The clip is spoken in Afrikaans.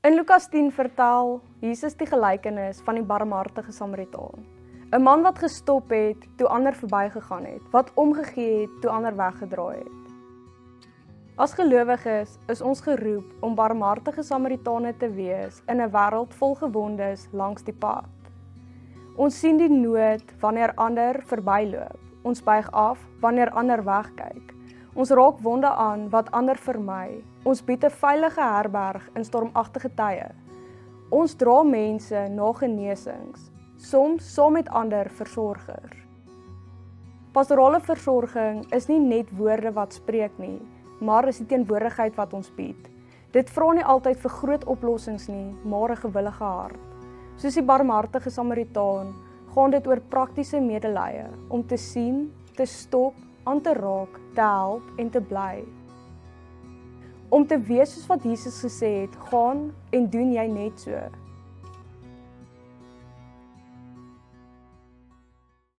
In Lukas 10 vertel Jesus die gelykenis van die barmhartige Samaritaan. 'n Man wat gestop het toe ander verbygegaan het, wat omgegee het toe ander weggedraai het. As gelowiges is ons geroep om barmhartige Samaritane te wees in 'n wêreld vol gewondes langs die pad. Ons sien die nood wanneer ander verbyloop. Ons buig af wanneer ander wegkyk. Ons raak wonde aan wat ander vermy. Ons bied 'n veilige herberg in stormagtige tye. Ons dra mense na genesings, soms saam met ander versorgers. Pastorale versorging is nie net woorde wat spreek nie, maar is die teenwoordigheid wat ons bied. Dit vra nie altyd vir groot oplossings nie, maar 'n gewillige hart. Soos die barmhartige Samaritaan, gaan dit oor praktiese medelee, om te sien, te stop, aan te raak, te help en te bly. Om te wees soos wat Jesus gesê het, gaan en doen jy net so.